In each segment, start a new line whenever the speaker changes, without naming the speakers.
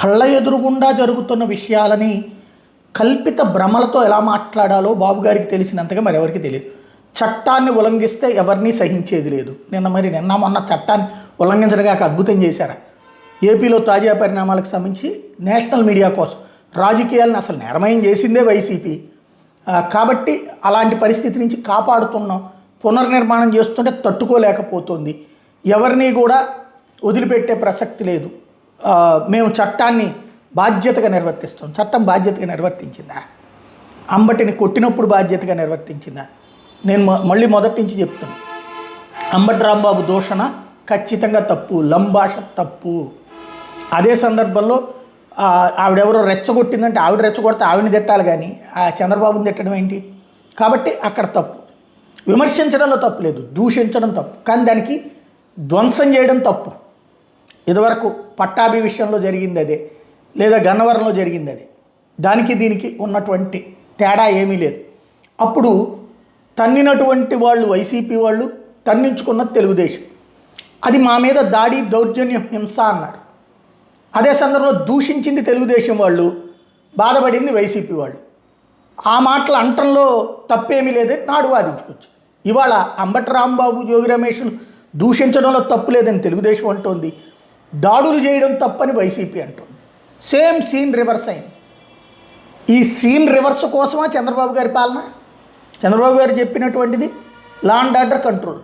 కళ్ళ ఎదురుగుండా జరుగుతున్న విషయాలని కల్పిత భ్రమలతో ఎలా మాట్లాడాలో బాబు గారికి తెలిసినంతగా మరి ఎవరికి తెలియదు. చట్టాన్ని ఉల్లంఘిస్తే ఎవరిని సహించేది లేదు. నిన్న మొన్న చట్టాన్ని ఉల్లంఘించడానికి అద్భుతం చేశారా? ఏపీలో తాజా పరిణామాలకు సంబంధించి నేషనల్ మీడియా కోసం రాజకీయాలను అసలు నేరమయం చేసిందే వైసీపీ. కాబట్టి అలాంటి పరిస్థితి నుంచి కాపాడుతున్నాం, పునర్నిర్మాణం చేస్తుంటే తట్టుకోలేకపోతుంది, ఎవరిని కూడా వదిలిపెట్టే ప్రసక్తి లేదు, మేము చట్టాన్ని బాధ్యతగా నిర్వర్తిస్తాం. చట్టం బాధ్యతగా నిర్వర్తించిందా? అంబటిని కొట్టినప్పుడు బాధ్యతగా నిర్వర్తించిందా? నేను మళ్ళీ మొదటి నుంచి చెప్తున్నాను, అంబటి రాంబాబు దూషణ ఖచ్చితంగా తప్పు, లంబాష తప్పు. అదే సందర్భంలో ఆవిడెవరో రెచ్చగొట్టిందంటే ఆవిడ రెచ్చగొడితే ఆవిడని తిట్టాలి, కానీ ఆ చంద్రబాబుని తిట్టడం ఏంటి? కాబట్టి అక్కడ తప్పు. విమర్శించడంలో తప్పు లేదు, దూషించడం తప్పు, కానీ దానికి ధ్వంసం చేయడం తప్పు. ఇదివరకు పట్టాభి విషయంలో జరిగింది అదే, లేదా గన్నవరంలో జరిగింది అదే. దానికి దీనికి ఉన్నటువంటి తేడా ఏమీ లేదు. అప్పుడు తన్నినటువంటి వాళ్ళు వైసీపీ వాళ్ళు, తన్నించుకున్నది తెలుగుదేశం. అది మా మీద దాడి, దౌర్జన్యం, హింస అన్నారు. అదే సందర్భంలో దూషించింది తెలుగుదేశం వాళ్ళు, బాధపడింది వైసీపీ వాళ్ళు. ఆ మాటలు అంటంలో తప్పేమీ లేదని నాడు వాదించుకోవచ్చు. ఇవాళ అంబటి రాంబాబు, జోగి రమేష్ను దూషించడంలో తప్పు లేదని తెలుగుదేశం అంటోంది, దాడులు చేయడం తప్పని వైసీపీ అంటోంది. సేమ్ సీన్ రివర్స్ అయింది. ఈ సీన్ రివర్స్ కోసమా చంద్రబాబు గారి పాలన? చంద్రబాబు గారు చెప్పినటువంటిది లా అండ్ ఆర్డర్ కంట్రోల్,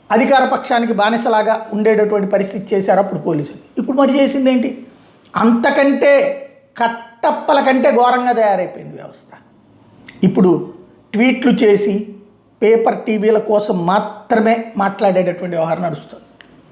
అధికార పక్షానికి బానిసలాగా ఉండేటటువంటి పరిస్థితి చేశారు అప్పుడు పోలీసులు. ఇప్పుడు మరి చేసింది ఏంటి? అంతకంటే కట్టప్పల కంటే ఘోరంగా తయారైపోయింది వ్యవస్థ. ఇప్పుడు ట్వీట్లు చేసి పేపర్ టీవీల కోసం మాత్రమే మాట్లాడేటటువంటి వ్యవహారం నడుస్తుంది.